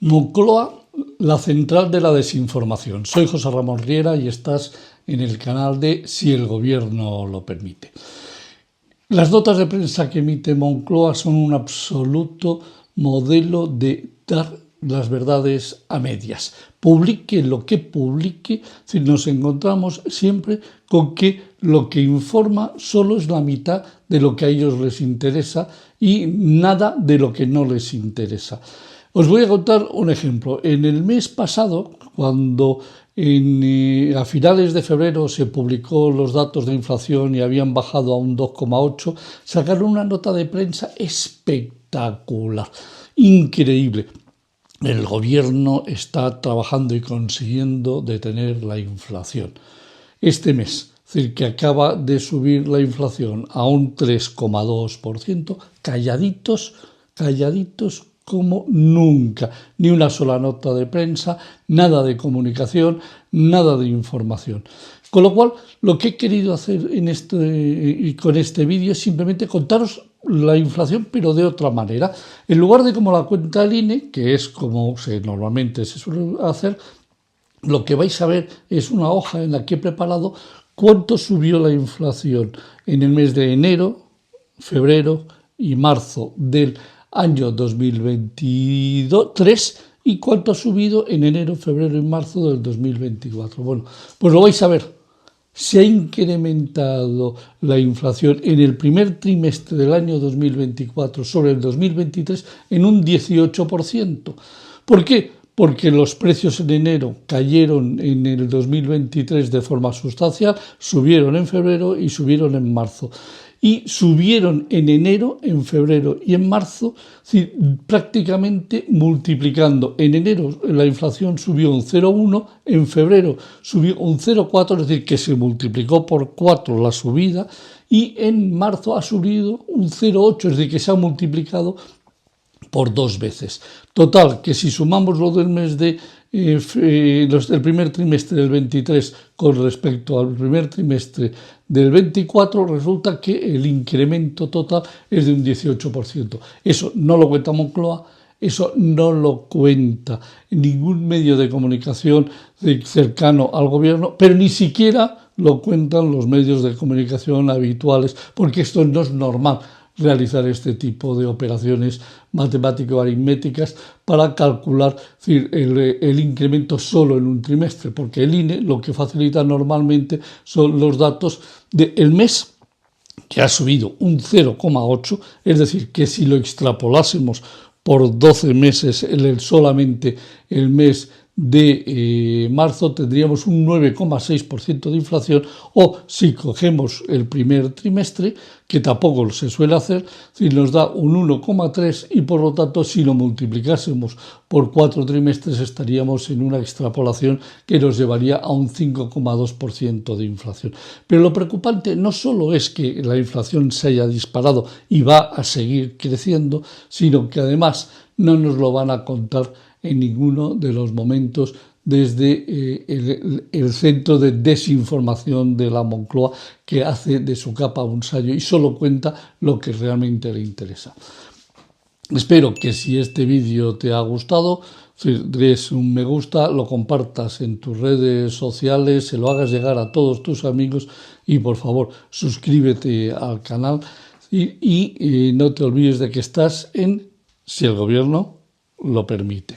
Moncloa, la central de la desinformación. Soy José Ramón Riera y estás en el canal de Si el Gobierno lo permite. Las notas de prensa que emite Moncloa son un absoluto modelo de dar las verdades a medias. Publique lo que publique, si nos encontramos siempre con que lo que informa solo es la mitad de lo que a ellos les interesa y nada de lo que no les interesa. Os voy a contar un ejemplo. En el mes pasado, cuando a finales de febrero se publicó los datos de inflación y habían bajado a un 2,8, sacaron una nota de prensa espectacular, increíble. El gobierno está trabajando y consiguiendo detener la inflación. Este mes, es decir, que acaba de subir la inflación a un 3,2%, calladitos como nunca. Ni una sola nota de prensa, nada de comunicación, nada de información. Con lo cual, lo que he querido hacer con este vídeo es simplemente contaros la inflación, pero de otra manera. En lugar de como la cuenta el INE, que es como normalmente se suele hacer, lo que vais a ver es una hoja en la que he preparado cuánto subió la inflación en el mes de enero, febrero y marzo del año 2023 y cuánto ha subido en enero, febrero y marzo del 2024. Bueno, pues lo vais a ver. Se ha incrementado la inflación en el primer trimestre del año 2024 sobre el 2023 en un 18%. ¿Por qué? Porque los precios en enero cayeron en el 2023 de forma sustancial, subieron en febrero y subieron en marzo. Y subieron en enero, en febrero y en marzo, prácticamente multiplicando. En enero la inflación subió un 0,1, en febrero subió un 0,4, es decir, que se multiplicó por 4 la subida, y en marzo ha subido un 0,8, es decir, que se ha multiplicado por 2 veces. Total, que si sumamos lo del mes del primer trimestre del 23 con respecto al primer trimestre del 24, resulta que el incremento total es de un 18%. Eso no lo cuenta Moncloa, eso no lo cuenta ningún medio de comunicación cercano al gobierno, pero ni siquiera lo cuentan los medios de comunicación habituales, porque esto no es normal realizar este tipo de operaciones matemático-aritméticas para calcular el incremento solo en un trimestre, porque el INE lo que facilita normalmente son los datos del mes, que ha subido un 0,8, es decir, que si lo extrapolásemos por 12 meses solamente el mes de marzo tendríamos un 9,6% de inflación, o si cogemos el primer trimestre, que tampoco se suele hacer, si nos da un 1,3 y por lo tanto si lo multiplicásemos por 4 trimestres estaríamos en una extrapolación que nos llevaría a un 5,2% de inflación. Pero lo preocupante no solo es que la inflación se haya disparado y va a seguir creciendo, sino que además no nos lo van a contar en ninguno de los momentos desde el centro de desinformación de la Moncloa, que hace de su capa un sayo y solo cuenta lo que realmente le interesa. Espero que si este vídeo te ha gustado, des un me gusta, lo compartas en tus redes sociales, se lo hagas llegar a todos tus amigos y por favor suscríbete al canal y no te olvides de que estás en Si el Gobierno lo permite.